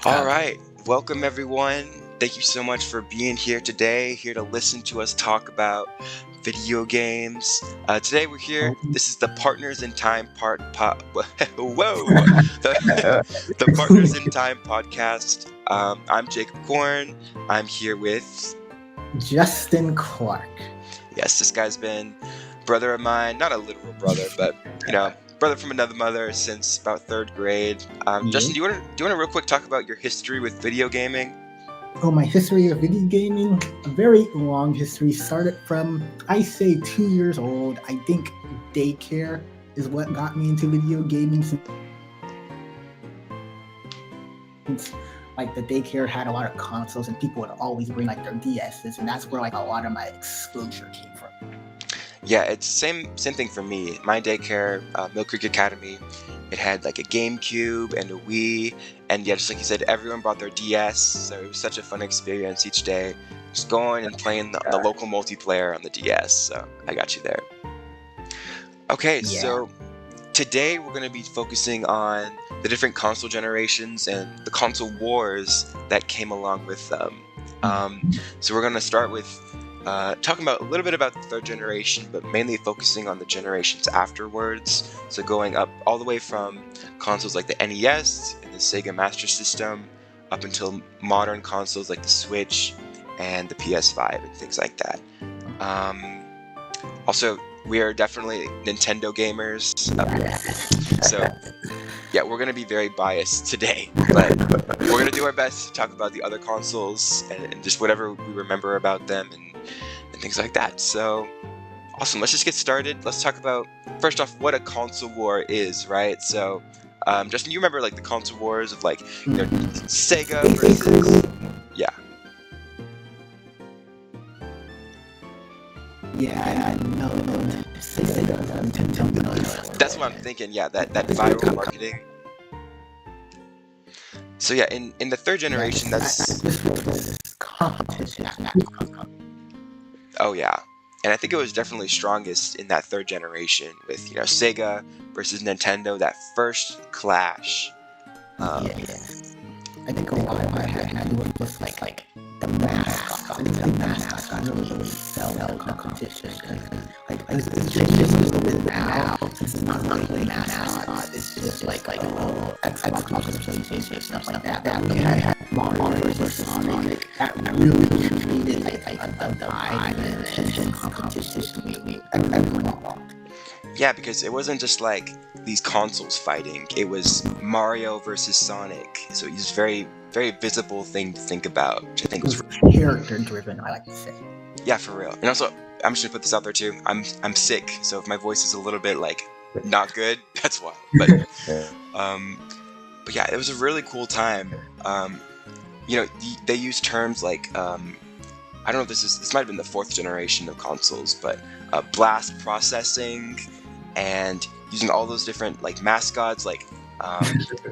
All Okay. right. Welcome, everyone. Thank you so much for being here today, here to listen to us talk about video games. Today, we're here. This is the Partners in Time Whoa! The, the Partners in Time podcast. I'm Jacob Korn. I'm here with, Justin Clark. yes, this guy's been brother of mine, not a literal brother, but, brother from another mother since about third grade. Yeah. Justin, do you want to real quick talk about your history with video gaming? Oh, my history of video gaming, a very long history. Started from, I say, 2 years old. I think daycare is what got me into video gaming since like the daycare had a lot of consoles and people would always bring like their DSs, and that's where like a lot of my exposure came from. Yeah, it's same thing for me. My daycare, Mill Creek Academy, it had like a GameCube and a Wii, and yeah, just like you said, everyone brought their DS, so it was such a fun experience each day, just going and playing the local multiplayer on the DS. So I got you there. Okay, Yeah. so today we're going to be focusing on the different console generations and the console wars that came along with them. So we're going to start with talking about a little bit about the third generation, but mainly focusing on the generations afterwards. So going up all the way from consoles like the NES and the Sega Master System up until modern consoles like the Switch and the PS5 and things like that. Also, we are definitely Nintendo gamers. So yeah, we're going to be very biased today, but we're going to do our best to talk about the other consoles and just whatever we remember about them and things like that. So awesome. Let's just get started. Let's talk about, first off, what a console war is, right? So Justin, you remember like the console wars of like, Sega versus, yeah. Yeah, no, That's what I'm thinking. Yeah, that viral marketing. So yeah, in the third generation, that's competition. oh yeah, and I think it was definitely strongest in that third generation with Sega versus Nintendo, that first clash. Yes. I think a lot of it had to do with just like the mascot. The mascot really sell the competition. Like it's just a little bit now. Since it's not really a mascot, it's just like Xbox versus PlayStation, stuff like that. That we had Mario versus Sonic. That really created like a divide and intense competition between everyone. Yeah, because it wasn't just like these consoles fighting. It was Mario versus Sonic. So it was very, very visible thing to think about, which I think was character driven, I like to say. Yeah, for real. And also, I'm just gonna put this out there too. I'm sick, so if my voice is a little bit like not good, that's why. But yeah, it was a really cool time. They use terms like I don't know if this might have been the fourth generation of consoles, but blast processing and using all those different like mascots, like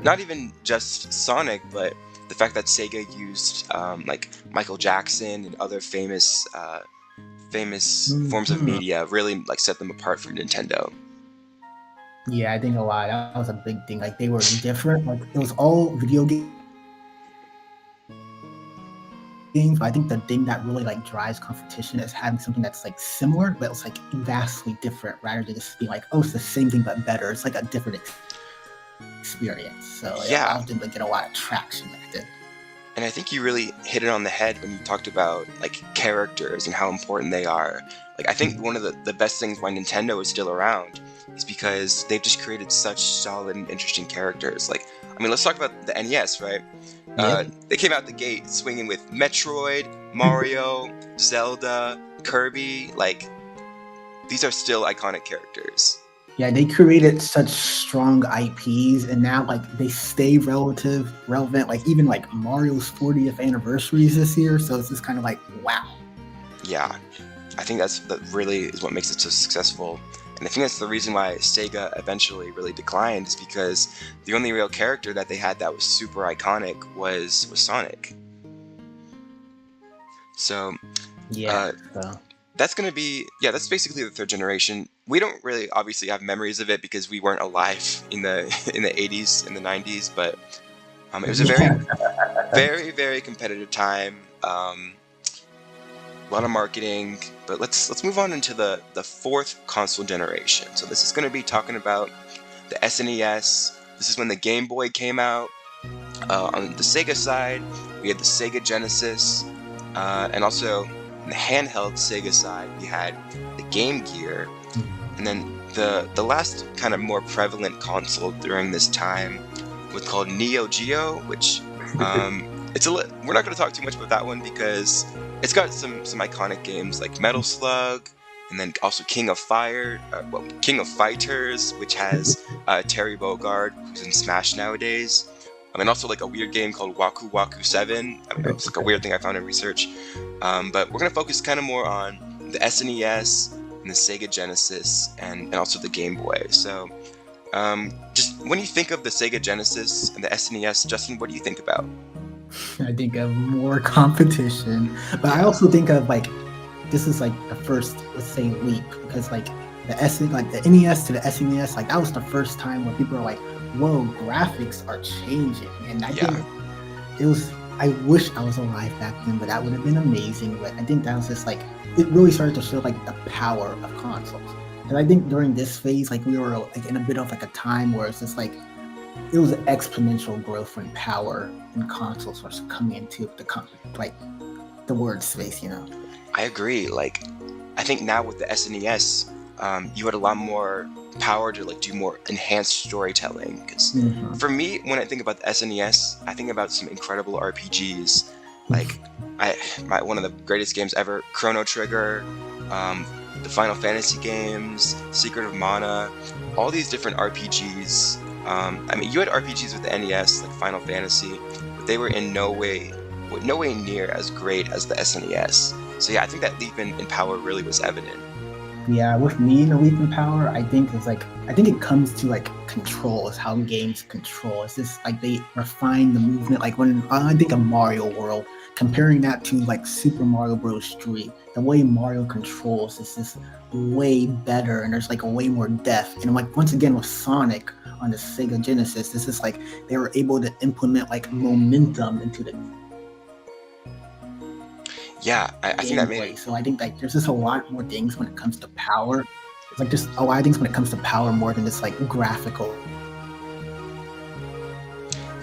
not even just Sonic, but the fact that Sega used like Michael Jackson and other famous forms of media really like set them apart from Nintendo. Yeah, I think a lot. That was a big thing. Like they were different. Like it was all video games. But I think the thing that really like drives competition is having something that's like similar, but it's like vastly different, rather than just being like, oh, it's the same thing but better. It's like a different experience. So it allowed them to get a lot of traction back then. And I think you really hit it on the head when you talked about like characters and how important they are. Like I think one of the best things why Nintendo is still around is because they've just created such solid and interesting characters. Like, I mean, let's talk about the NES, right? They came out the gate swinging with Metroid, Mario, Zelda, Kirby. Like, these are still iconic characters. Yeah, they created such strong IPs, and now like they stay relevant. Like even like Mario's 40th anniversary is this year, so it's just kind of like wow. Yeah, I think that really is what makes it so successful. And I think that's the reason why Sega eventually really declined, is because the only real character that they had that was super iconic was Sonic. So that's going to be, that's basically the third generation. We don't really obviously have memories of it because we weren't alive in the 80s and the 90s, but It was a very, Yeah. very, very competitive time. A lot of marketing, but let's move on into the fourth console generation. So this is going to be talking about the SNES. This is when the Game Boy came out. On the Sega side, we had the Sega Genesis, and also on the handheld Sega side, we had the Game Gear, and then the last kind of more prevalent console during this time was called Neo Geo, which we're not going to talk too much about that one because it's got some iconic games like Metal Slug, and then also King of Fighters, which has Terry Bogard, who's in Smash nowadays. And also like a weird game called Waku Waku 7. I mean, it's like a weird thing I found in research. But we're going to focus kind of more on the SNES and the Sega Genesis and also the Game Boy. So just when you think of the Sega Genesis and the SNES, Justin, what do you think about? I think of more competition, but I also think of like this is like the first, let's say, leap because like the NES to the SNES, like that was the first time where people are like, "Whoa, graphics are changing," and I Yeah, think it was. I wish I was alive back then, but that would have been amazing. But I think that was just like it really started to show like the power of consoles. And I think during this phase, like we were like in a bit of like a time where it's just like it was an exponential growth when power and consoles was coming into like the word space, you know. I agree. Like, I think now with the SNES, you had a lot more power to like do more enhanced storytelling. Because Mhm. for me, when I think about the SNES, I think about some incredible RPGs. Like, one of the greatest games ever, Chrono Trigger, um, the Final Fantasy games, Secret of Mana, all these different RPGs. I mean, you had RPGs with the NES, like Final Fantasy, but they were in no way near as great as the SNES. So yeah, I think that leap in power really was evident. Yeah, with me in the leap in power, I think it's like I think it comes to like control is how games control. It's just like they refine the movement. Like when I think of Mario World, comparing that to like Super Mario Bros. 3, the way Mario controls is just way better, and there's like a way more depth. And like once again with Sonic on the Sega Genesis, this is like they were able to implement like momentum into the Yeah, I think that made gameplay. So I think like there's just a lot more things when it comes to power. It's like just a lot of things when it comes to power more than just like graphical.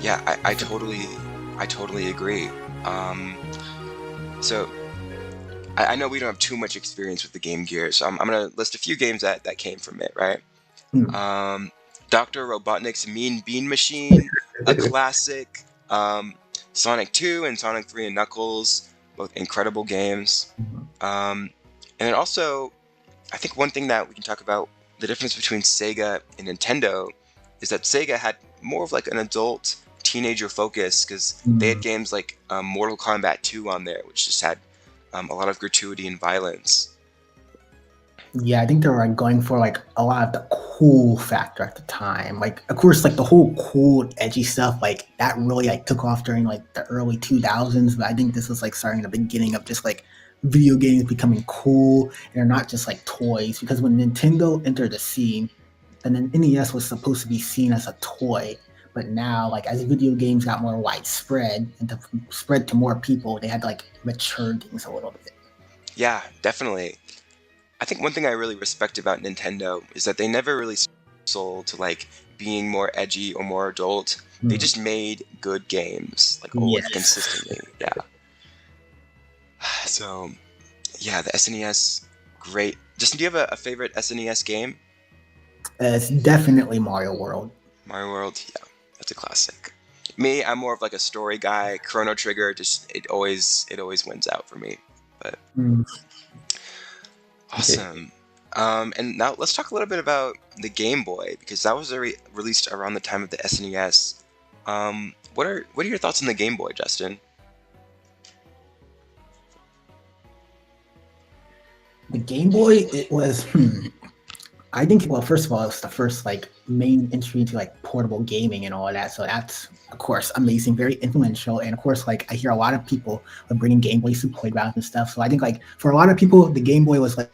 yeah, I totally agree. Um, so I know we don't have too much experience with the Game Gear, so I'm gonna list a few games that came from it, right? Hmm. Um, Dr. Robotnik's Mean Bean Machine, a classic. Sonic 2 and Sonic 3 and Knuckles, both incredible games. Um, and then also, I think one thing that we can talk about the difference between Sega and Nintendo is that Sega had more of like an adult teenager focus because they had Hmm. games like Mortal Kombat 2 on there, which just had a lot of gratuity and violence. Yeah, I think they were like going for like a lot of the cool factor at the time. Like, of course, like the whole cool, edgy stuff, like that really like took off during like the early 2000s. But I think this was like starting the beginning of just like video games becoming cool and they're not just like toys. Because when Nintendo entered the scene, and then NES was supposed to be seen as a toy. But now, like as video games got more widespread and to spread to more people, they had to like mature things a little bit. Yeah, definitely. I think one thing I really respect about Nintendo is that they never really sold to like being more edgy or more adult. They Mm. just made good games, like always Yes. consistently. Yeah. So yeah, the SNES, great. Justin, do you have a favorite SNES game? It's definitely Mario World. Mario World, yeah, that's a classic. Me, I'm more of like a story guy. Chrono Trigger, just it always wins out for me. But Mm. Okay. awesome. And now let's talk a little bit about the Game Boy because that was released around the time of the SNES. What are your thoughts on the Game Boy, Justin? The Game Boy, it was, I think, well, first of all, it's the first like main entry into like portable gaming and all of that. So that's, of course, amazing, very influential. And of course, like I hear a lot of people are bringing Game Boys to playgrounds and stuff. So I think like for a lot of people, the Game Boy was like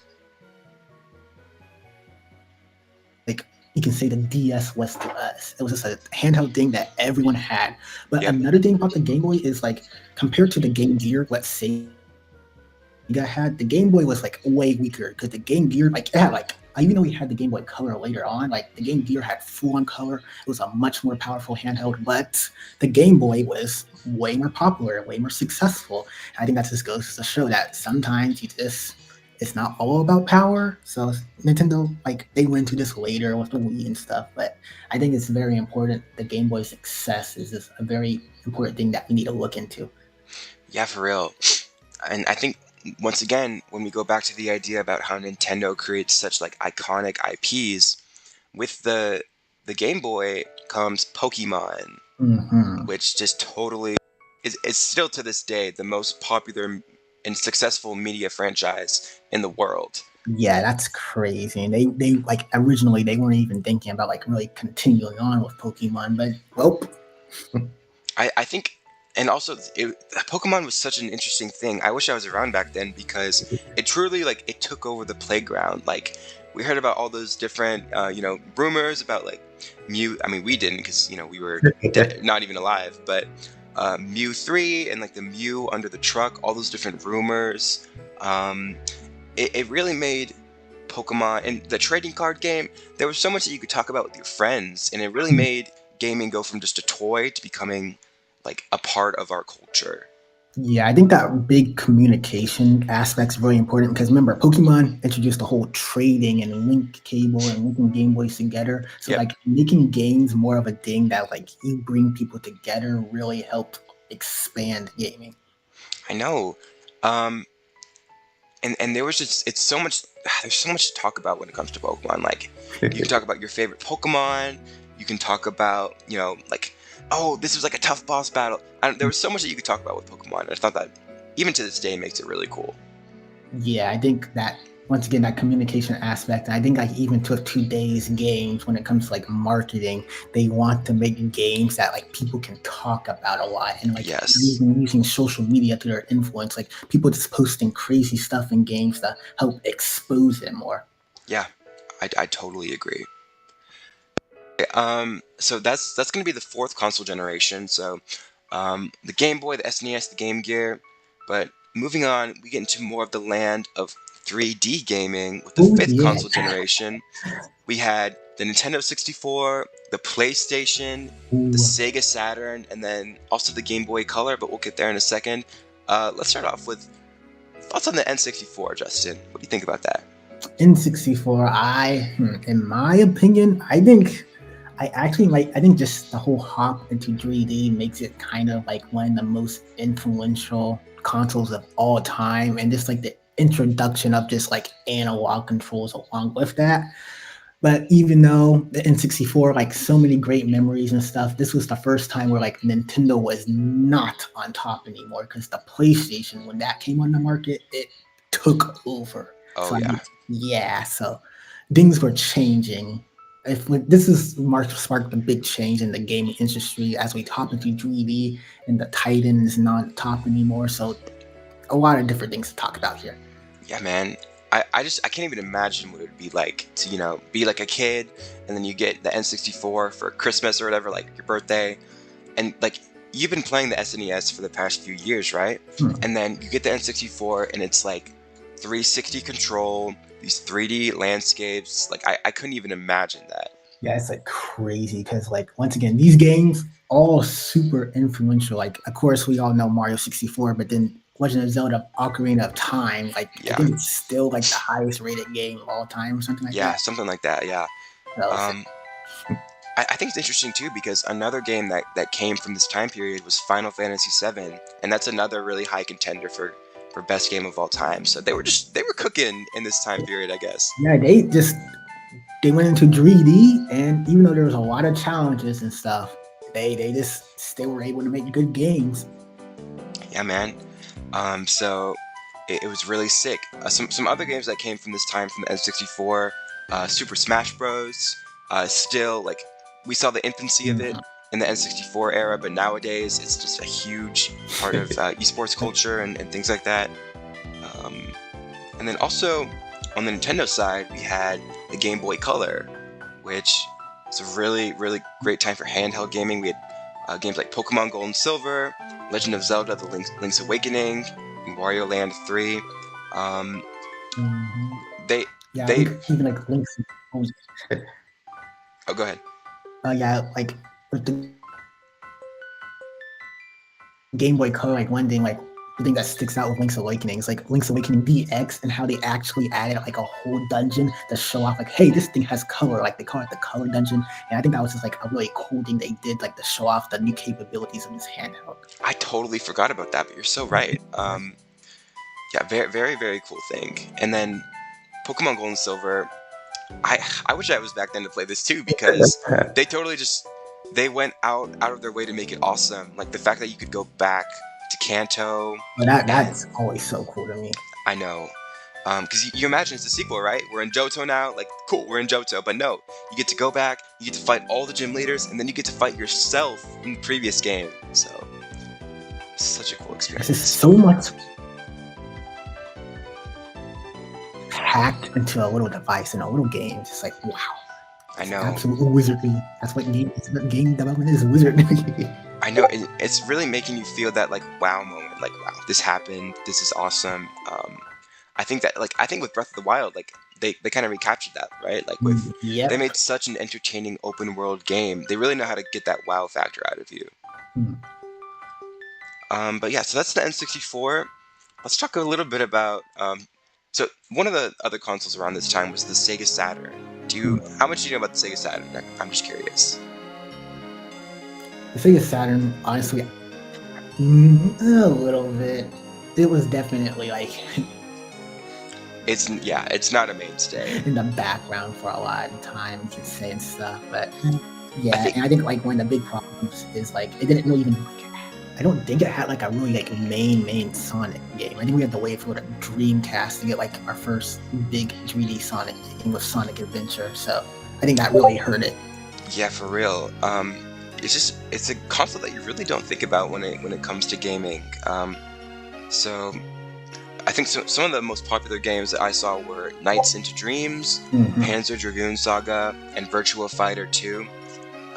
you can say the DS was to us. It was just a handheld thing that everyone had. But Yep. another thing about the Game Boy is like compared to the Game Gear, what Sega had, the Game Boy was like way weaker because the Game Gear, like it had like even though we had the Game Boy Color later on, like the Game Gear had full on color. It was a much more powerful handheld, but the Game Boy was way more popular, way more successful. I think that just goes to show that sometimes you just it's not all about power. So Nintendo, like they went into this later with the Wii and stuff, but I think it's very important. The Game Boy's success is just a very important thing that we need to look into. Yeah, for real. And I think once again, when we go back to the idea about how Nintendo creates such like iconic IPs, with the Game Boy comes Pokemon, Hmm. which just totally is still to this day the most popular and successful media franchise in the world. Yeah, that's crazy. And they like originally they weren't even thinking about like really continuing on with Pokemon, but well, I think, and also Pokemon was such an interesting thing. I wish I was around back then because it truly like it took over the playground. Like we heard about all those different rumors about like Mew. I mean, we didn't because we were not even alive, but Mew 3 and like the Mew under the truck, all those different rumors. Um, it really made Pokemon and the trading card game. There was so much that you could talk about with your friends, and it really made gaming go from just a toy to becoming like a part of our culture. yeah, I think that big communication aspect's very important because remember, Pokemon introduced the whole trading and link cable and linking Game Boys together. So Yep, like making games more of a thing that like you bring people together really helped expand gaming. I know. Um, and there was just it's so much. There's so much to talk about when it comes to Pokemon. Like you can talk about your favorite Pokemon. You can talk about like, oh, this was like a tough boss battle. There was so much that you could talk about with Pokemon. And I thought that even to this day makes it really cool. Yeah, I think that once again that communication aspect, and I think like even to today's games when it comes to like marketing, they want to make games that like people can talk about a lot and like Yes. even using social media to their influence, like people just posting crazy stuff in games to help expose it more. Yeah, I totally agree. So that's gonna be the fourth console generation. So, the Game Boy, the SNES, the Game Gear. But moving on, we get into more of the land of 3D gaming with the Oh fifth yeah. console generation. We had the Nintendo 64, the PlayStation, the Ooh. Sega Saturn, and then also the Game Boy Color. But we'll get there in a second. Let's start off with thoughts on the N64, Justin. What do you think about that? N64, in my opinion, I think I actually like. I think just the whole hop into 3D makes it kind of like one of the most influential consoles of all time, and just like the introduction of just like analog controls along with that. But even though the N64, like so many great memories and stuff, this was the first time where like Nintendo was not on top anymore because the PlayStation, when that came on the market, it took over. Oh So I yeah, think, yeah, so things were changing. If this is sparked a big change in the gaming industry as we hop into 3D and the Titan is not top anymore. So a lot of different things to talk about here. yeah, man. I can't even imagine what it would be like to be like a kid, and then you get the N64 for Christmas or whatever, like your birthday, and like you've been playing the SNES for the past few years, right? Hmm. And then you get the N64 and it's like 360 control, these 3D landscapes. Like I couldn't even imagine that. Yeah, it's like crazy because like once again, these games all super influential. Like of course we all know Mario 64, but then Legend of Zelda Ocarina of Time, like I Yeah, think it's still like the highest rated game of all time or something like yeah, that. something like that. Yeah. So it's Um, I think it's interesting too because another game that came from this time period was Final Fantasy VII, and that's another really high contender for best game of all time. So they were cooking in this time period, I guess. yeah, they went into 3D and even though there was a lot of challenges and stuff, they just still were able to make good games. Yeah, man. So it was really sick. Some other games that came from this time from the N64, Super Smash Bros. Still like we saw the infancy of it Mhm. in the N64 era, but nowadays it's just a huge part of esports culture and things like that. Um, and then also on the Nintendo side, we had the Game Boy Color, which is a really, really great time for handheld gaming. We had games like Pokemon Gold and Silver, Legend of Zelda: The Link's Awakening, and Wario Land 3. Um, Mhm. they Yeah, I they think even like Link's oh, go ahead. yeah, like with the Game Boy Color, like one thing, like the thing that sticks out with Link's Awakening is like Link's Awakening DX and how they actually added like a whole dungeon to show off, like, hey, this thing has color. Like they call it the color dungeon, and I think that was just like a really cool thing they did, like to show off the new capabilities of this handheld. I totally forgot about that, but you're so right. Yeah, very, very, very cool thing. And then Pokemon Gold and Silver. I wish I was back then to play this too, because they totally just they went out of their way to make it awesome. Like the fact that you could go back to Kanto. But And that's always so cool to me. I know, because you imagine it's a sequel, right? We're in Johto now. Like, cool, we're in Johto, but no, you get to go back, you get to fight all the gym leaders, and then you get to fight yourself in the previous game. So, it's such a cool This is experience. so much packed into a little device in a little game. Just like wow, I it's know, absolutely wizardly. That's what game development is, wizard. I know, it's really making you feel that like wow moment. Like, wow, this happened. This is awesome. I think that I think with Breath of the Wild, like they kind of recaptured that, right? Like with they Yep. made such an entertaining open world game. They really know how to get that wow factor out of you. Hmm. But yeah, so that's the N64. Let's talk a little bit about. So one of the other consoles around this time was the Sega Saturn. How much do you know about the Sega Saturn? I'm just curious. The Sega Saturn, honestly, a little bit. It was definitely like It's not a mainstay. in the background for a lot of time, you could say, and stuff. But yeah, I think and I think like one of the big problems is like it didn't really even. I don't think it had like a really like main Sonic game. I think we had to wait for the Dreamcast to get like our first big 3D Sonic game with Sonic Adventure. So I think that really hurt it. yeah, for real. It's a console that you really don't think about when it comes to gaming. So I think some of the most popular games that I saw were Nights into Dreams, Mhm. Panzer Dragoon Saga, and Virtua Fighter 2.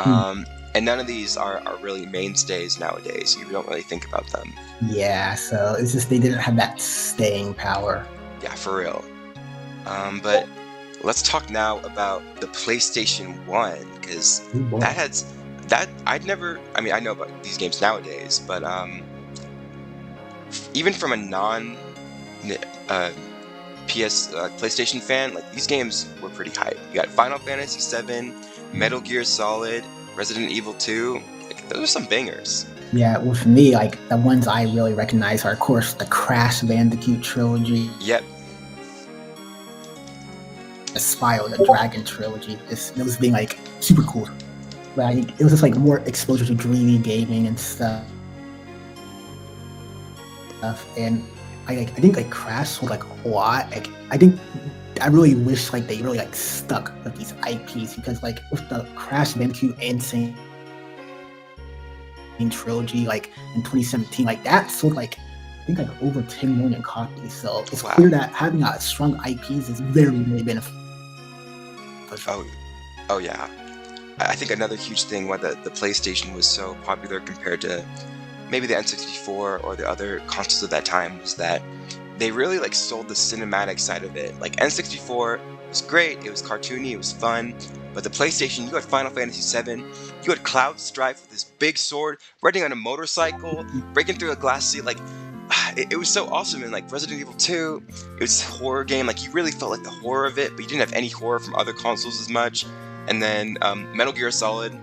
Hmm. And none of these are really mainstays nowadays. You don't really think about them. Yeah, so it's just they didn't have that staying power. Yeah, for real. But let's talk now about the PlayStation 1, because Oh, boy. I mean, I know about these games nowadays, but even from a non PlayStation fan, like these games were pretty hype. You got Final Fantasy 7, Metal Gear Solid, Resident Evil 2. Like, those are some bangers. Yeah, well, for me, like the ones I really recognize are, of course, the Crash Bandicoot trilogy, Yep. the Spyro the Dragon trilogy. Those being like super cool. But I think it was just like more exposure to 3D gaming and stuff. And I think like Crash sold like a lot. Like I really wish like they really like stuck with these IPs, because like with the Crash Bandicoot Insane trilogy, like in 2017, like that sold like I think like over 10 million copies. So it's Wow. clear that having a strong IPs is very, very beneficial. Oh yeah. I think another huge thing why the PlayStation was so popular compared to maybe the N64 or the other consoles of that time was that they really like sold the cinematic side of it. Like N64 was great, it was cartoony, it was fun, but the PlayStation, you had Final Fantasy VII, you had Cloud Strife with this big sword, riding on a motorcycle, breaking through a glass ceiling. Like it was so awesome. And like Resident Evil 2, it was a horror game. Like you really felt like the horror of it, but you didn't have any horror from other consoles as much. And then Metal Gear Solid,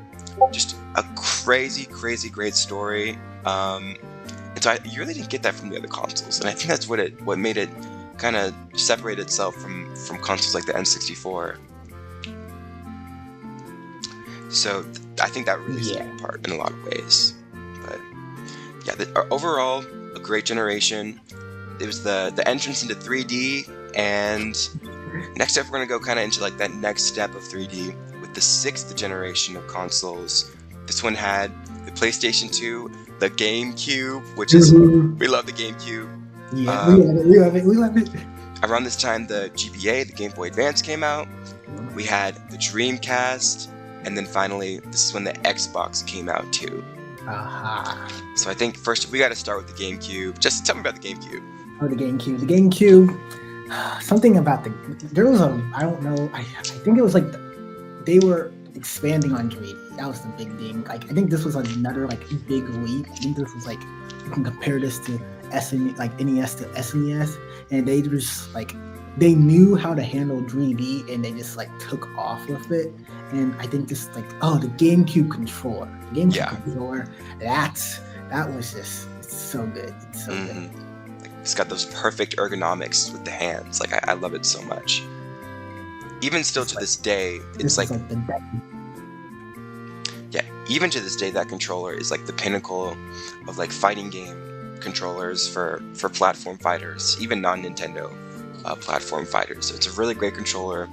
just a crazy great story. And so you really didn't get that from the other consoles, and I think that's what made it kind of separate itself from consoles like the N64. So I think that really set it apart in a lot of ways. But yeah, overall, a great generation. It was the entrance into 3D, and next up we're gonna go kind of into like that next step of 3D with the 6th generation of consoles. This one had the PlayStation 2, the GameCube, which is we love the GameCube. Yeah, we love it. Around this time, the GBA, the Game Boy Advance, came out. we had the Dreamcast, and then finally, this is when the Xbox came out too. Aha. So I think first we got to start with the GameCube. Just tell me about the GameCube. Oh, the GameCube. The GameCube. Something about there was I don't know. I think it was like they were expanding on 3D. That was the big thing. Like I think this was another like big leap. I think this was like you can compare this to NES to SNES, and they just like they knew how to handle 3D and they just like took off with it. And I think just like the GameCube controller, controller, that was just it's so good. It's so good. It's got those perfect ergonomics with the hands. Like I love it so much. Even still to this day, it's like even to this day, that controller is like the pinnacle of like fighting game controllers for platform fighters, even non-Nintendo platform fighters. So it's a really great controller.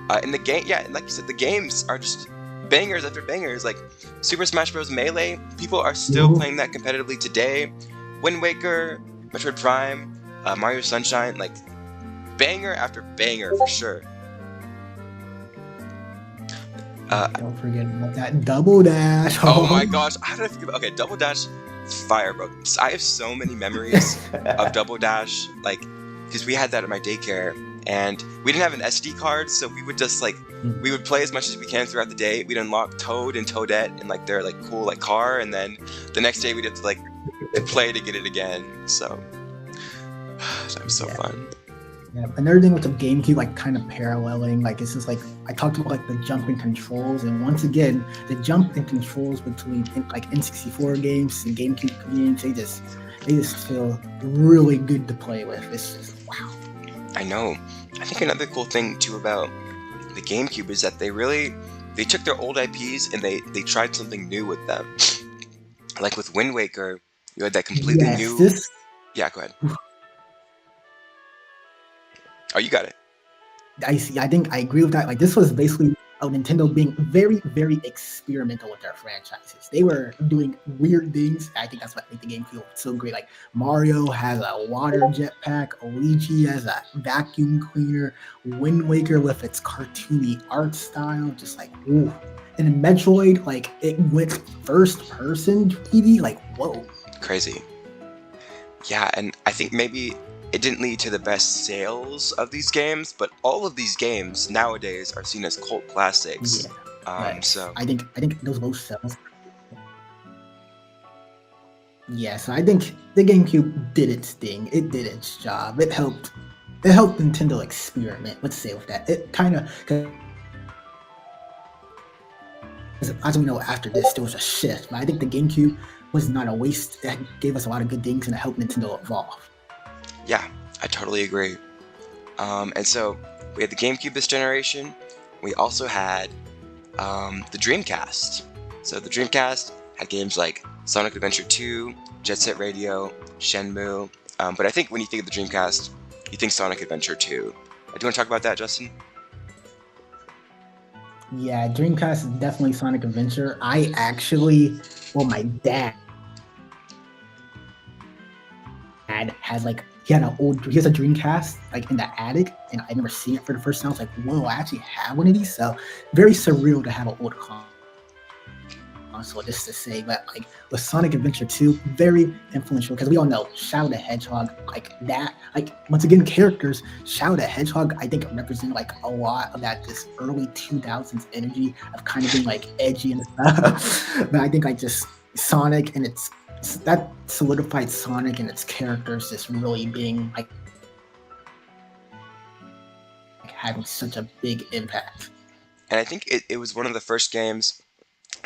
And the game, like you said, the games are just bangers after bangers. Like Super Smash Bros. Melee, people are still playing that competitively today. Wind Waker, Metroid Prime, Mario Sunshine, like banger after banger for sure. Don't forget about that Double Dash. Oh my gosh, how did I forget about? Okay, Double Dash, fire, bro. I have so many memories of Double Dash, like because we had that at my daycare, and we didn't have an SD card, so we would just like we would play as much as we can throughout the day. We'd unlock Toad and Toadette in like their like cool like car, and then the next day we'd have to like play to get it again. So that was so fun. Yeah, another thing with the GameCube, like kind of paralleling, like it's just like I talked about like the jumping controls, and once again, the jumping controls between like N64 games and GameCube games, they just feel really good to play with. It's just wow. I know. I think another cool thing too about the GameCube is that they took their old IPs and they tried something new with them. Like with Wind Waker, you had that completely new. Yeah, go ahead. Oh, you got it. I see. I think I agree with that. Like this was basically Nintendo being very, very experimental with their franchises. They were doing weird things. I think that's what made the game feel so great. Like Mario has a water jetpack, Luigi has a vacuum cleaner, Wind Waker with its cartoony art style, just like ooh. And in Metroid, like it went first person 3D, like whoa. Crazy. Yeah, and I think maybe it didn't lead to the best sales of these games, but all of these games nowadays are seen as cult classics. Yeah, right. So I think those both sales. Yeah, so I think the GameCube did its thing. It did its job. It helped Nintendo experiment. Let's say with that. It kind of, as we know, after this there was a shift. But I think the GameCube was not a waste. That gave us a lot of good things and it helped Nintendo evolve. Yeah, I totally agree. And so we had the GameCube this generation. We also had the Dreamcast. So the Dreamcast had games like Sonic Adventure 2, Jet Set Radio, Shenmue. But I think when you think of the Dreamcast, you think Sonic Adventure 2. Do you want to talk about that, Justin? Yeah, Dreamcast is definitely Sonic Adventure. My dad had like he has a Dreamcast like in the attic, and I never seen it for the first time. I was like, whoa, I actually have one of these. So very surreal to have an old console, just to say. But like with Sonic Adventure 2, very influential because we all know Shadow the Hedgehog, like that, like once again characters. Shadow the Hedgehog, I think represent like a lot of that just early 2000s energy of kind of being like edgy and stuff. But I think like just Sonic and that solidified Sonic and its characters just really being like having such a big impact. And I think it was one of the first games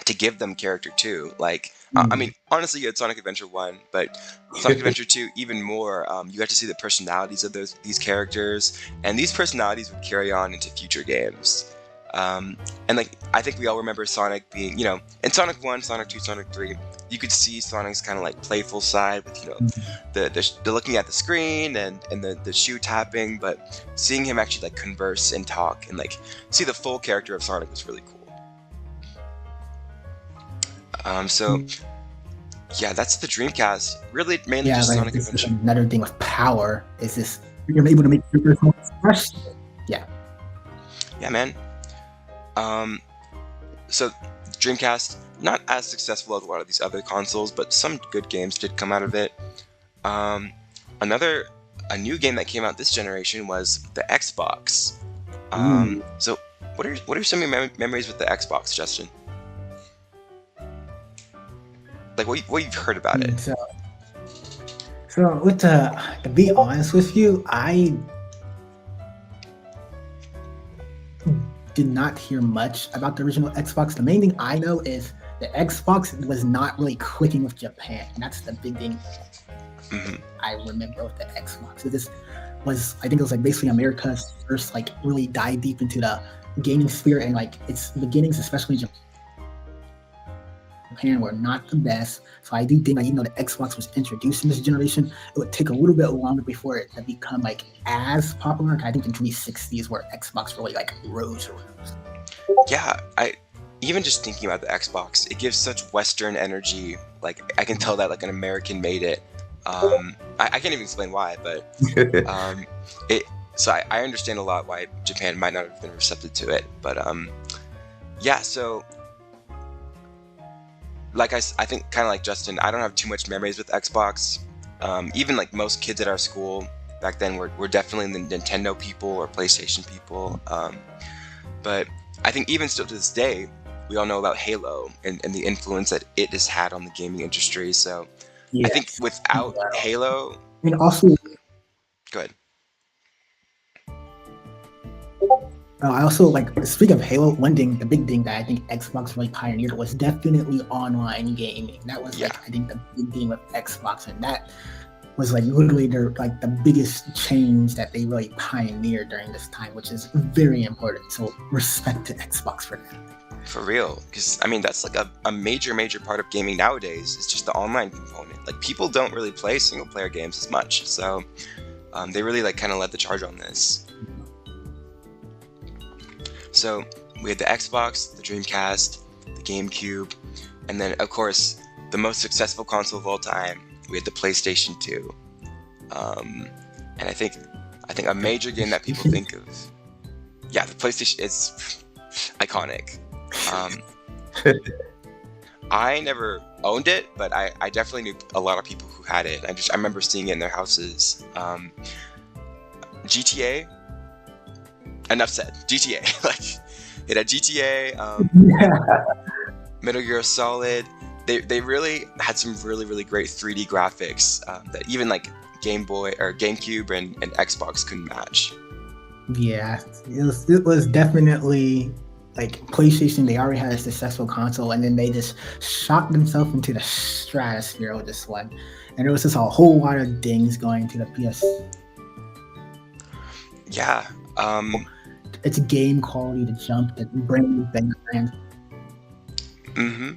to give them character too. Like, I mean, honestly, you had Sonic Adventure 1, but Sonic Adventure 2 even more. You got to see the personalities of these characters, and these personalities would carry on into future games. And like, I think we all remember Sonic being, in Sonic 1, Sonic 2, Sonic 3, you could see Sonic's kind of like playful side with, the looking at the screen and the shoe tapping, but seeing him actually like converse and talk and like see the full character of Sonic was really cool. Yeah, that's the Dreamcast. Really, mainly just like, Sonic Adventure. Another thing with power is this: you're able to make characters more expressive. Yeah. Yeah, man. Um, so Dreamcast, not as successful as a lot of these other consoles, but some good games did come out of it. Um, a new game that came out this generation was the Xbox. So what are some of your memories with the Xbox, Justin? Like what you've heard about it? So with to be honest with you, I did not hear much about the original Xbox. The main thing I know is the Xbox was not really clicking with Japan. And that's the big thing Hmm. I remember with the Xbox. So this was, I think it was like basically America's first like really dive deep into the gaming sphere, and like its beginnings, especially Japan, were not the best. So I do think like, the Xbox was introduced in this generation, it would take a little bit longer before it to become like as popular. I think in 360 is where Xbox really like rose. Yeah, I even just thinking about the Xbox, it gives such Western energy. Like I can tell that like an American made it. I can't even explain why, but it. So I understand a lot why Japan might not have been receptive to it, but yeah. So like I think kind of like Justin, I don't have too much memories with Xbox. Even like most kids at our school back then were definitely the Nintendo people or PlayStation people. But I think even still to this day, we all know about Halo and the influence that it has had on the gaming industry. So I think Yes. without Halo, And also, go ahead. I also like, speak of Halo, one thing, the big thing that I think Xbox really pioneered was definitely online gaming. That was Yeah. like, I think the big thing with Xbox, and that was like literally their like the biggest change that they really pioneered during this time, which is very important. So respect to Xbox for that. For real, because I mean that's like a major part of gaming nowadays. It's just the online component. Like people don't really play single player games as much, so they really like kind of led the charge on this. So we had the Xbox, the Dreamcast, the GameCube, and then of course the most successful console of all time. We had the PlayStation 2, and I think a major game that people think of, yeah, the PlayStation is iconic. I never owned it, but I definitely knew a lot of people who had it. I remember seeing it in their houses. GTA. Enough said. GTA. Like it had GTA, Metal Gear Solid. They really had some really great 3D graphics that even like Game Boy or GameCube and Xbox couldn't match. Yeah, it was definitely like PlayStation. They already had a successful console, and then they just shot themselves into the stratosphere with this one. And there was just a whole lot of things going to the PS. Yeah. It's game quality to jump, the brand new thing. Mm-hmm.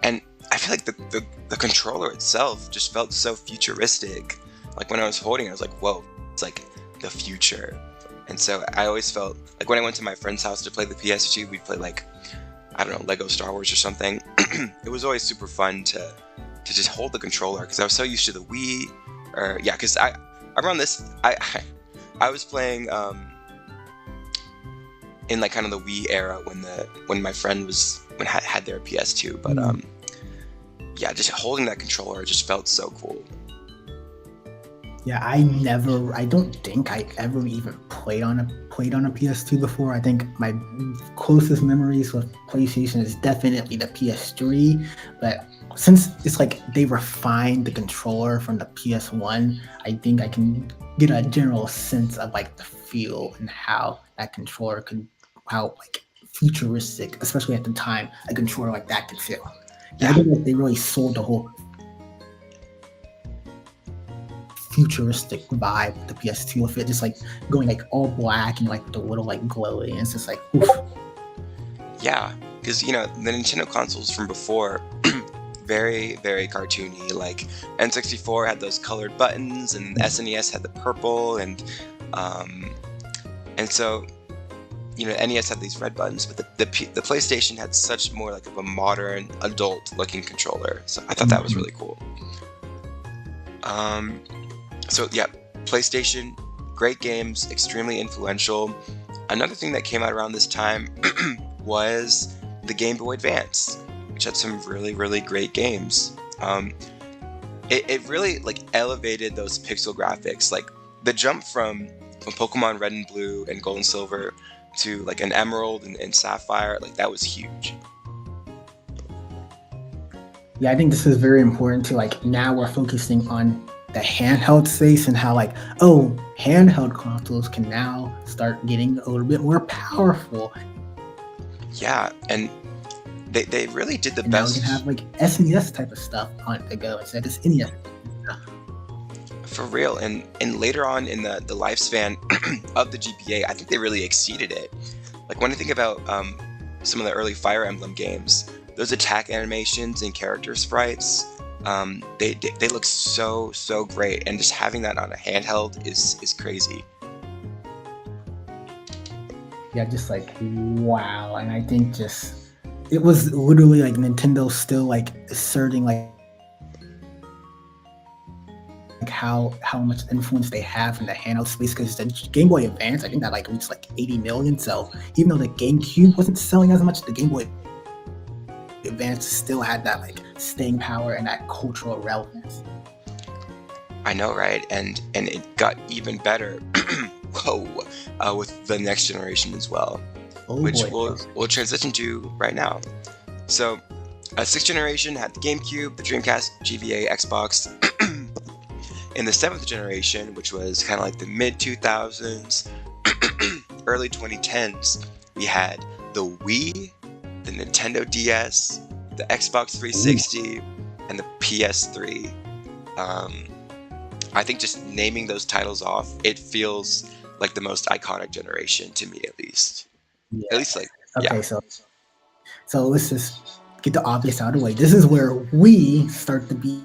And I feel like the controller itself just felt so futuristic. Like when I was holding it, I was like, whoa, it's like the future. And so I always felt like when I went to my friend's house to play the PS2, we'd play like, I don't know, Lego Star Wars or something. It was always super fun to just hold the controller because I was so used to the Wii. Or yeah, because I around this I was playing in like kind of the Wii era when my friend had their PS2, but yeah, just holding that controller just felt so cool. Yeah, I don't think I ever even played on a PS2 before. I think my closest memories with PlayStation is definitely the PS3. But since it's like they refined the controller from the PS1, I think I can get a general sense of like the feel and how that controller could, how like futuristic, especially at the time, a controller like that could feel. Yeah, I think like they really sold the whole futuristic vibe with the PS2 with it just like going like all black and like the little like glowy, and it's just like oof. Yeah, because the Nintendo consoles from before very cartoony. Like N64 had those colored buttons and SNES had the purple, and so NES had these red buttons, but the PlayStation had such more like of a modern adult looking controller, so I thought that was really cool. So yeah, PlayStation, great games, extremely influential. Another thing that came out around this time was the Game Boy Advance, which had some really, really great games. It really like elevated those pixel graphics. Like the jump from Pokemon Red and Blue and Gold and Silver to like an Emerald and Sapphire, like that was huge. Yeah, I think this is very important to like now we're focusing on the handheld space and how like handheld consoles can now start getting a little bit more powerful, Yeah, and they really did the and now we can best. have like SNES type of stuff on the go instead of just NES. For real, and later on in the lifespan of the GBA, I think they really exceeded it. Like when I think about some of the early Fire Emblem games, those attack animations and character sprites, they look so great, and just having that on a handheld is crazy. Yeah, just like wow, and I think just it was literally like Nintendo still like asserting like how much influence they have in the handheld space because the Game Boy Advance I think that like reached like 80 million. So even though the GameCube wasn't selling as much, the Game Boy Advance still had that like staying power and that cultural relevance. I know, right? And it got even better. Whoa, with the next generation as well, Oh which boy. we'll transition to right now. So, sixth generation had the GameCube, the Dreamcast, GBA, Xbox. In the seventh generation, which was kind of like the mid 2000s, early 2010s, we had the Wii, the Nintendo DS, the Xbox Ooh. 360, and the PS3. Um, I think just naming those titles off, it feels like the most iconic generation to me, at least. At Yeah. least, like, yeah, Okay, so let's just get the obvious out of the way. This is where we start to be,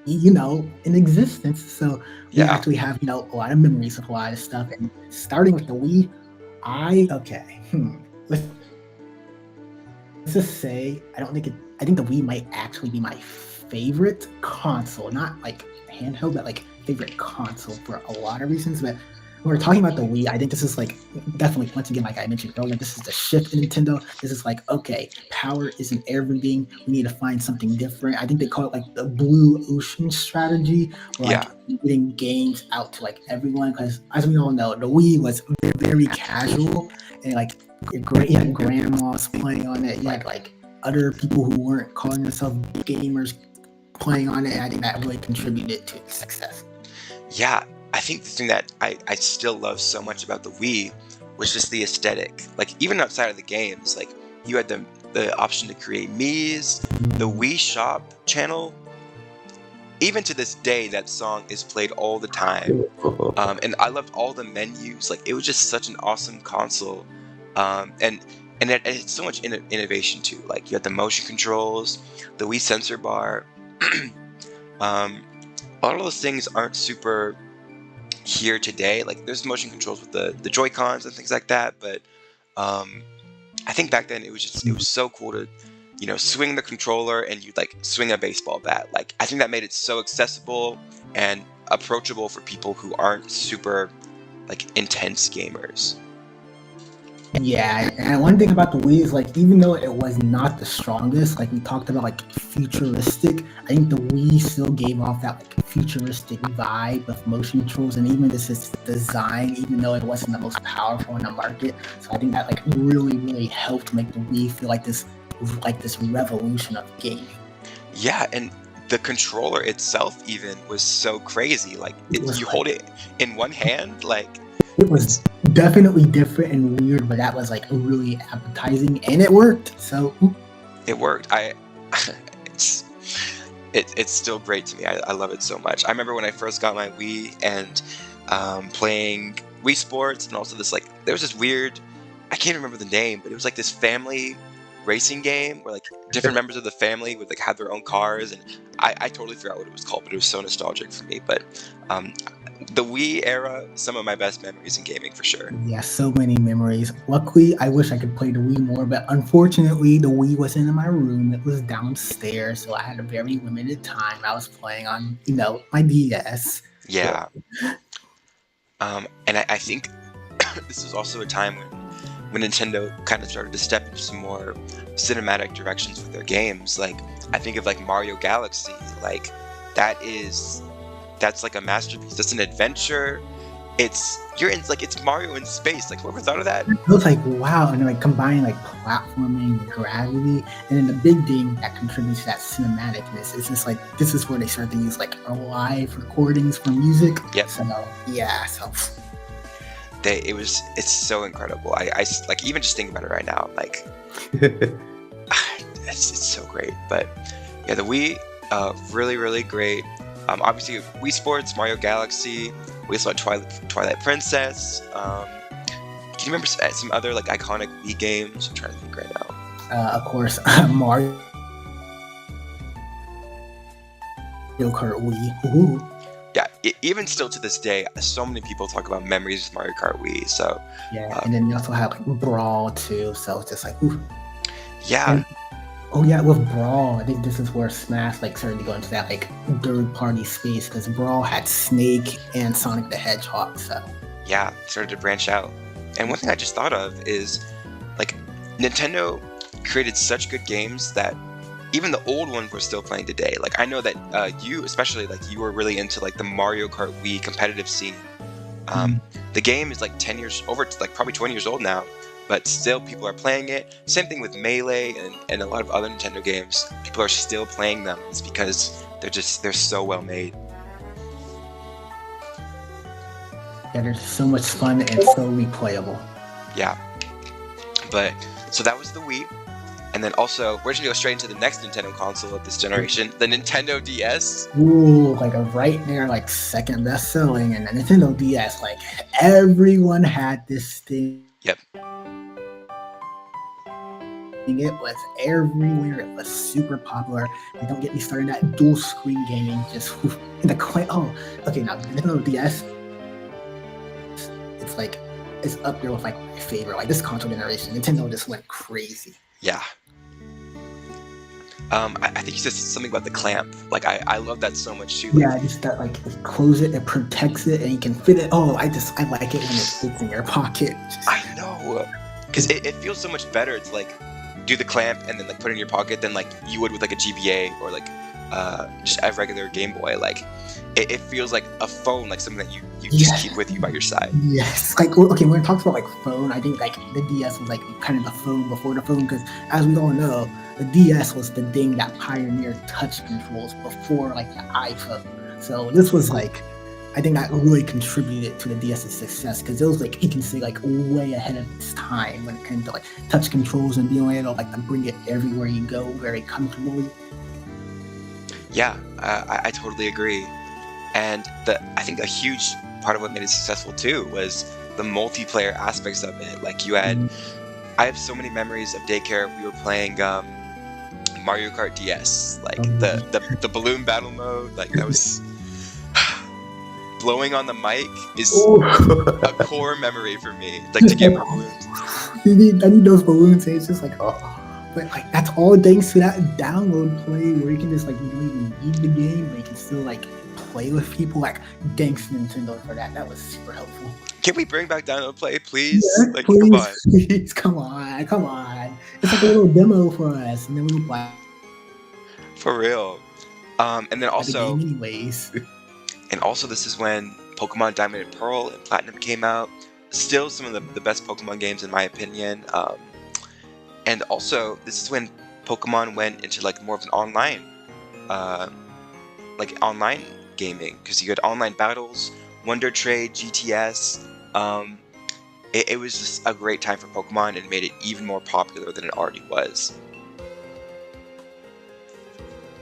in existence. So we yeah, actually have, a lot of memories of a lot of stuff. And starting with the Wii, okay. Let's just say I think the Wii might actually be my favorite console, not like handheld, but like favorite console for a lot of reasons. But when we're talking about the Wii, I think this is like definitely once again, like I mentioned earlier, this is the shift in Nintendo. This is like, okay, power isn't everything. We need to find something different. I think they call it like the blue ocean strategy, or yeah, like getting games out to like everyone. Because as we all know, the Wii was very casual and like great. You had grandmas playing on it. You had like other people who weren't calling themselves gamers playing on it. I think that really contributed to its success. yeah. I think the thing that I still love so much about the Wii was just the aesthetic. Like, even outside of the games, like, you had the option to create Mii's, the Wii Shop channel. Even to this day, that song is played all the time. And I loved all the menus. Like, it was just such an awesome console. And it had so much innovation too. Like, you had the motion controls, the Wii sensor bar. um, a lot of those things aren't super here today. Like, there's motion controls with the Joy Cons and things like that. But um, I think back then it was so cool to swing the controller and you like swing a baseball bat. Like, I think that made it so accessible and approachable for people who aren't super like intense gamers. Yeah, and one thing about the Wii is like even though it was not the strongest, like we talked about like futuristic, I think the Wii still gave off that like futuristic vibe of motion controls and even this is design, even though it wasn't the most powerful in the market. So I think that like really helped make the Wii feel like this revolution of gaming. Yeah, and the controller itself even was so crazy. Like, It was you like hold it in one hand, like it was it's definitely different and weird, but that was like really appetizing and it worked. So it worked. It's it's still great to me. I love it so much. I remember when I first got my Wii and playing Wii Sports, and also this like there was this weird, I can't remember the name, but it was like this family racing game where like different members of the family would like have their own cars, and I totally forgot what it was called, but it was so nostalgic for me. But um, the Wii era, some of my best memories in gaming for sure. yeah, so many memories. Luckily, I wish I could play the Wii more, but unfortunately, the Wii wasn't in my room. It was downstairs, so I had a very limited time. I was playing on, my DS. So, Yeah, and I think this was also a time when when Nintendo kind of started to step into some more cinematic directions with their games. Like I think of like Mario Galaxy, like that's like a masterpiece. That's an adventure. It's Mario in space. Like whoever thought of that? It was like wow, and like combining like platforming, and gravity, and then the big thing that contributes to that cinematicness is just like this is where they start to use like live recordings for music. Yep. So yeah, so It's so incredible. Like even just thinking about it right now, I'm like it's so great. But yeah, the Wii, really really great. Obviously Wii Sports, Mario Galaxy. We also had Twilight Princess. Can you remember some other like iconic Wii games? I'm trying to think right now. of course, Mario Kart Wii. Ooh. Yeah, even still to this day, so many people talk about memories with Mario Kart Wii. So Yeah, and then you also have like Brawl too. So it's just like ooh. yeah, And oh yeah, with Brawl, I think this is where Smash like started to go into that like third party space because Brawl had Snake and Sonic the Hedgehog. So yeah, started to branch out. And one thing I just thought of is like Nintendo created such good games that even the old ones we're still playing today. Like I know that you especially like you were really into like the Mario Kart Wii competitive scene. The game is like 10 years over, like probably 20 years old now, but still people are playing it. Same thing with Melee and a lot of other Nintendo games. People are still playing them. It's because they're so well made. yeah, they're so much fun and so replayable. Yeah. But so that was the Wii. And then also, we're just gonna go straight into the next Nintendo console of this generation, the Nintendo DS. Ooh, like a right there, like second best selling, and the Nintendo DS, like everyone had this thing. Yep. It was everywhere. It was super popular. And don't get me started that dual screen gaming. Just in the okay. Now the Nintendo DS, it's like it's up there with like my favorite. Like this console generation, Nintendo just went crazy. Yeah. I think you said something about the clamp. Like I love that so much too. Like, Yeah, just that like you close it, it protects it, and you can fit it. Oh, I like it when it fits in your pocket. I know, because it feels so much better to like do the clamp and then like put it in your pocket than like you would with like a GBA or like just a regular Game Boy. Like it feels like a phone, like something that you just Yes. keep with you by your side. Yes, like okay, when it talks about like phone, I think like the DS was like kind of the phone before the phone because as we all know, the DS was the thing that pioneered touch controls before like the iPhone. So this was like, I think that really contributed to the DS's success because it was like you can say like way ahead of its time when it came to like touch controls and being able to like to bring it everywhere you go very comfortably. Yeah, I totally agree. And I think a huge part of what made it successful too was the multiplayer aspects of it. Like you had, I have so many memories of daycare. We were playing Mario Kart DS, like the balloon battle mode. Like that was blowing on the mic is a core memory for me. Like to get more balloons. I need those balloons. And it's just like but like that's all thanks to that download play where you can just like you don't even need the game, but you can still like play with people. Like thanks Nintendo for that. That was super helpful. Can we bring back download play, please? Yeah, Like, please, come on. please, come on. It's like a little demo for us, and then we play For real. And then the also, game anyways. this is when Pokemon Diamond and Pearl and Platinum came out. Still some of the best Pokemon games in my opinion. And also, this is when Pokemon went into like more of an online gaming because you had online battles, Wonder Trade, GTS. It was just a great time for Pokemon and made it even more popular than it already was.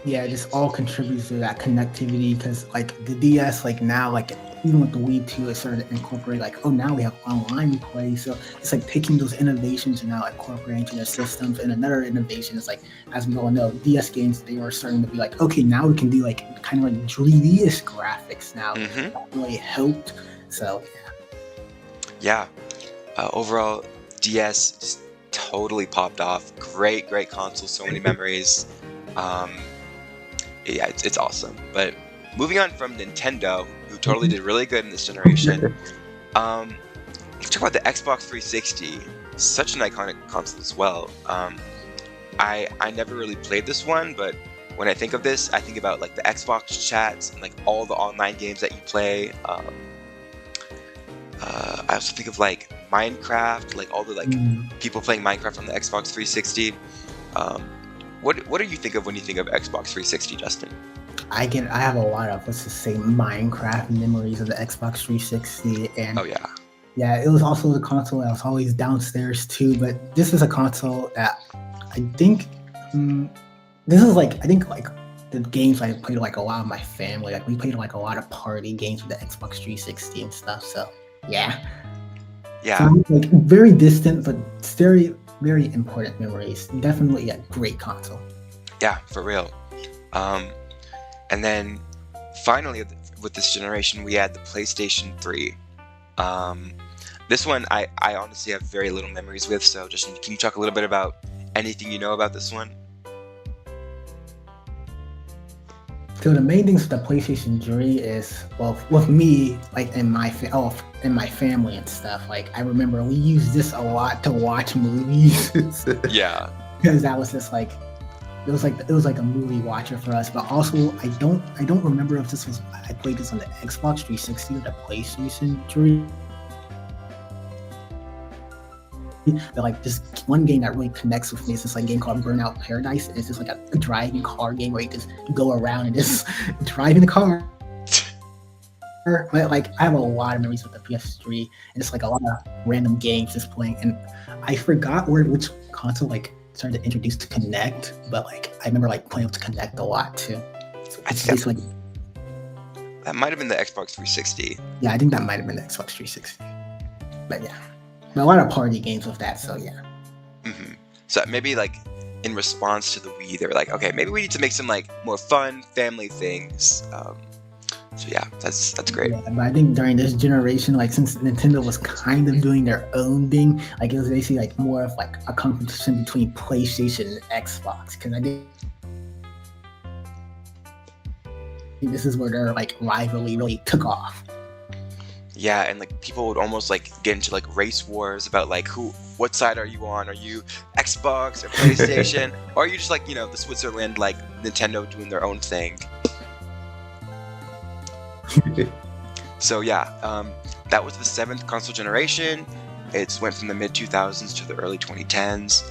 Yeah, it just all contributes to that connectivity because like the DS, like now, like even with the Wii 2, it started to incorporate like, oh, now we have online play. So it's like taking those innovations and now incorporating to their systems. And another innovation is like, as we all know, DS games, they were starting to be like, okay, now we can do like kind of like 3D-ish graphics now. That really helped. So Yeah. Overall, DS just totally popped off. Great console. So many memories. Yeah, it's awesome. But moving on from Nintendo, who totally did really good in this generation, let's talk about the Xbox 360. such an iconic console as well. I never really played this one, but when I think of this, I think about like the Xbox chats and like all the online games that you play. I also think of like Minecraft, like all the like people playing Minecraft on the Xbox 360. What do you think of when you think of Xbox 360, Justin? I have a lot of, let's just say, Minecraft memories of the Xbox 360, and Oh yeah, yeah, it was also the console that was always downstairs too. But this is a console that I think this is like, I think like the games I played like a lot of my family. Like we played like a lot of party games with the Xbox 360 and stuff. So yeah, yeah, so like very distant, but very very important memories. Definitely a great console. yeah, for real. Um, and then finally, with this generation, we had the PlayStation 3. Um, this one I honestly have very little memories with. So, Justin, can you talk a little bit about anything you know about this one? So the main things with the PlayStation 3 is, well, with me, like in my family and stuff. Like I remember we used this a lot to watch movies Yeah. because that was just like it was like a movie watcher for us. But also I don't remember if this was I played this on the Xbox 360 or the PlayStation 3. But like this one game that really connects with me is this like game called Burnout Paradise. It's just like a driving car game where you just go around and just drive in the car. But like I have a lot of memories with the PS3 and just like a lot of random games just playing. And I forgot which console like started to introduce to Connect, but like I remember like playing with Connect a lot too. So I it's think just like that might have been the Xbox 360. yeah, I think that might have been the Xbox 360. But yeah, a lot of party games with that. So yeah. So maybe like in response to the Wii, they were like, okay, maybe we need to make some like more fun family things. So yeah, that's great. Yeah, but I think during this generation, like since Nintendo was kind of doing their own thing, like it was basically like more of like a competition between PlayStation and Xbox. Because I think this is where their like rivalry really took off. Yeah, and like people would almost like get into like race wars about like what side are you on? Are you Xbox or PlayStation? Or are you just like, the Switzerland, like Nintendo doing their own thing? So yeah, that was the 7th console generation. It went from the mid 2000s to the early 2010s.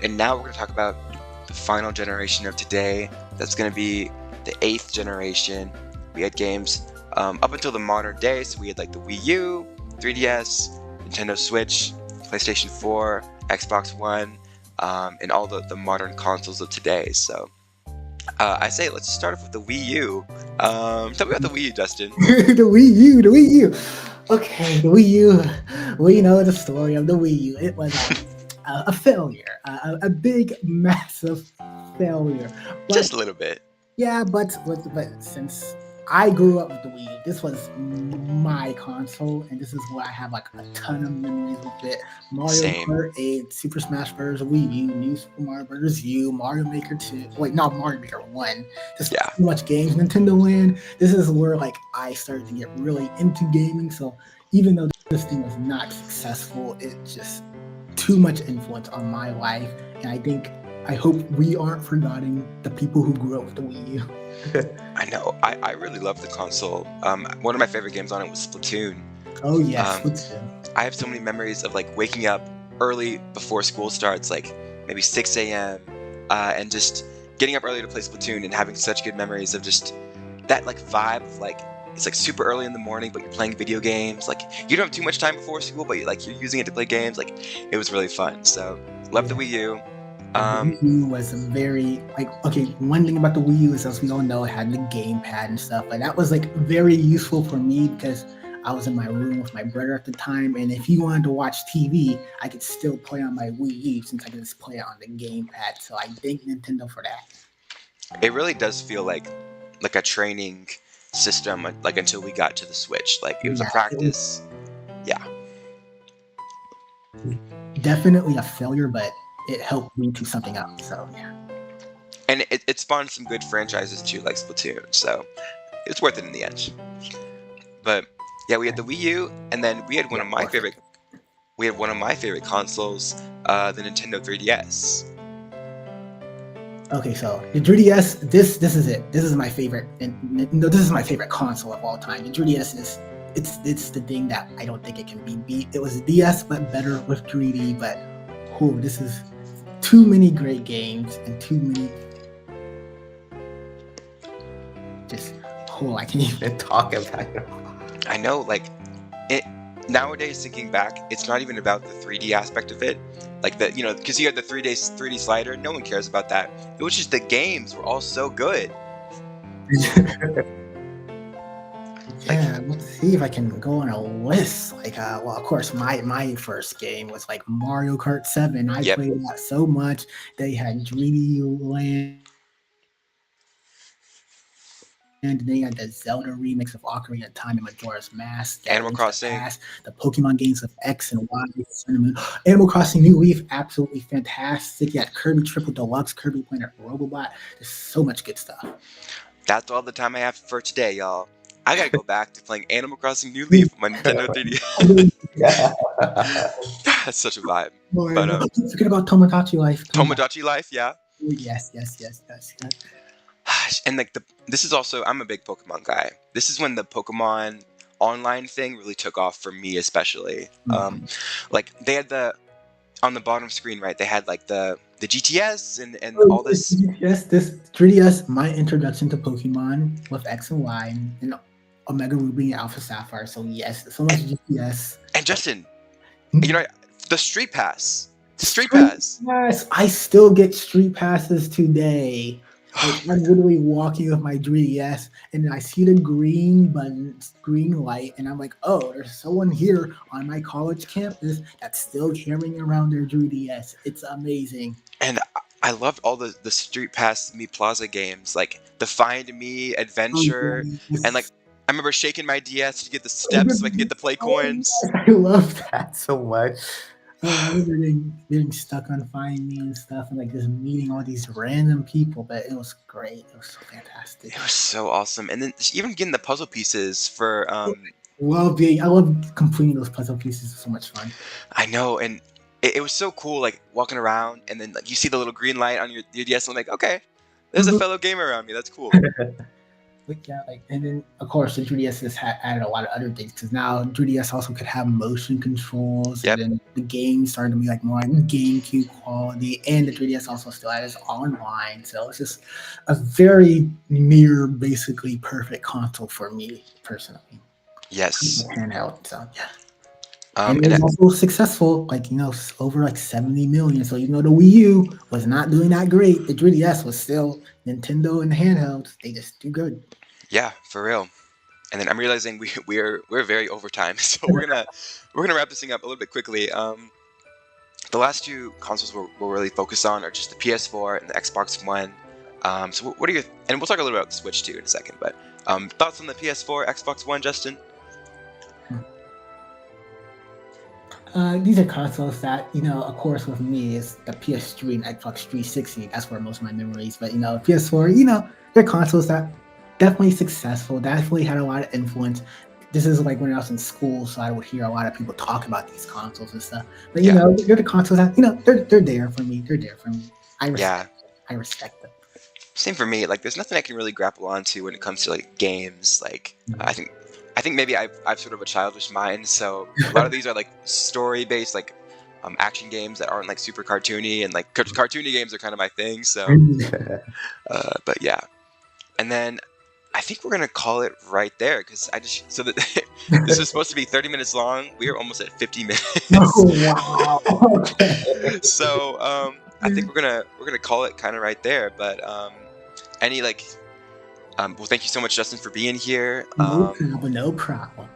And now we're going to talk about the final generation of today. That's going to be the 8th generation. We had games up until the modern day. So we had like the Wii U, 3DS, Nintendo Switch, PlayStation 4, Xbox One, and all the modern consoles of today. So I say let's start off with the Wii U. Tell me about the Wii U, Justin. The Wii U. Okay, the Wii U. We know the story of the Wii U. It was a failure, a big, massive failure. But, Just a little bit. yeah, but since I grew up with the Wii U, this was my console, and this is where I have like a ton of memories with it. Mario Same. Kart 8, Super Smash Bros. Wii U, New Super Mario Bros. U, Mario Maker 2. Wait, not Mario Maker 1. Just Yeah. too much games. Nintendo Land. This is where like I started to get really into gaming. So even though this thing was not successful, it just too much influence on my life. And I hope we aren't forgetting the people who grew up with the Wii U. I know. I really love the console. One of my favorite games on it was Splatoon. Oh yes, Um, let's do. I have so many memories of like waking up early before school starts, like maybe 6 a.m. And just getting up early to play Splatoon and having such good memories of just that like vibe of like it's like super early in the morning, but you're playing video games. Like you don't have too much time before school, but you're using it to play games. Like it was really fun. So love the Wii U. The Wii U was very okay. One thing about the Wii U is, as we all know, it had the gamepad and stuff, and that was like very useful for me because I was in my room with my brother at the time, and if he wanted to watch TV, I could still play on my Wii U since I could just play it on the gamepad. So I thank Nintendo for that. It really does feel like a training system, like until we got to the Switch. Like it was a Yeah, practice. Yeah. Definitely a failure, but it helped me to something else. So yeah. And it spawned some good franchises too, like Splatoon. So it's worth it in the end. But yeah, we had the Wii U, and then we had one of my favorite we have one of my favorite consoles, the Nintendo 3DS. Okay, so the 3DS, this is it. This is my favorite, and no, this is my favorite console of all time. The 3DS is it's the thing that I don't think it can be beat. It was DS but better with 3D. But this is too many great games and too many. Just I can't even talk about it. I know, like, it nowadays thinking back, it's not even about the 3D aspect of it. Like because you had the 3D slider, no one cares about that. It was just the games were all so good. Yeah, let's see if I can go on a list. Like, well, of course, my first game was like Mario Kart 7. I Yep. played that so much. They had 3D Land. And they had the Zelda remix of Ocarina of Time and Majora's Mask, Animal Crossing, the Pokemon games of X and Y, Sun and Moon. Animal Crossing New Leaf, absolutely fantastic. You had Kirby Triple Deluxe, Kirby Planet Robobot. There's so much good stuff. That's all the time I have for today, y'all. I gotta go back to playing Animal Crossing New Leaf on my Nintendo 3DS. That's such a vibe. But forget about Tomodachi Life. Tomodachi Life, yeah. Yes. And like this is also, I'm a big Pokemon guy. This is when the Pokemon online thing really took off for me, especially. Like they had on the bottom screen, right? They had like the GTS and all this. Yes, this 3DS, my introduction to Pokemon with X and Y and Omega Ruby and Alpha Sapphire. So yes, so much GTS. And Justin, the Street Pass. Street Pass. Yes, I still get Street Passes today. Like, I'm literally walking with my 3DS and I see the green light, and I'm like, oh, there's someone here on my college campus that's still carrying around their 3DS. It's amazing. And I loved all the Street Pass Me Plaza games, like the Find Me Adventure, and like I remember shaking my DS to get the steps so I can get the play coins. I love that so much. I remember getting stuck on Find Me and stuff, and like just meeting all these random people, but it was great. It was so fantastic. It was so awesome. And then even getting the puzzle pieces for I love completing those puzzle pieces. It's so much fun. I know, and it was so cool, like walking around and then like you see the little green light on your DS and I'm like, okay, there's a fellow gamer around me. That's cool. Yeah, and then of course the 3DS has added a lot of other things, because now 3DS also could have motion controls. Yep. And then the game started to be like more GameCube quality, and the 3DS also still has online. So it's just a very near, basically perfect console for me personally. Yes. Handheld, so yeah. And it was also successful, over like 70 million. So even though the Wii U was not doing that great, the 3DS was still Nintendo and handhelds. They just do good. Yeah, for real. And then I'm realizing we're very over time, so we're gonna wrap this thing up a little bit quickly. The last two consoles we'll really focus on are just the PS4 and the Xbox One. So what are your, and we'll talk a little bit about the Switch too in a second, but thoughts on the PS4, Xbox One, Justin? These are consoles that, of course, with me, is the PS3 and Xbox 360. That's where most of my memories. But, PS4, they're consoles that definitely successful, definitely had a lot of influence. This is like when I was in school, so I would hear a lot of people talk about these consoles and stuff. But, they're the consoles that, they're there for me. They're there for me. I respect them. Same for me. Like, there's nothing I can really grapple onto when it comes to like games. Like, I think maybe I've sort of a childish mind, so a lot of these are like story-based, like action games that aren't like super cartoony, and like cartoony games are kind of my thing. So, but yeah, and then I think we're gonna call it right there, because this is supposed to be 30 minutes long. We are almost at 50 minutes. Oh, wow. Okay. So I think we're gonna call it kind of right there. But any like. Well, thank you so much, Justin, for being here. No problem.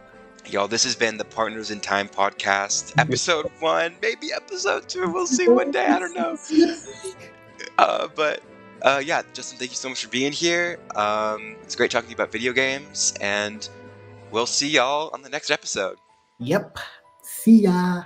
Y'all, this has been the Partners in Time podcast, episode 1, maybe episode 2. We'll see one day. I don't know. But yeah, Justin, thank you so much for being here. It's great talking to you about video games, and we'll see y'all on the next episode. Yep. See ya.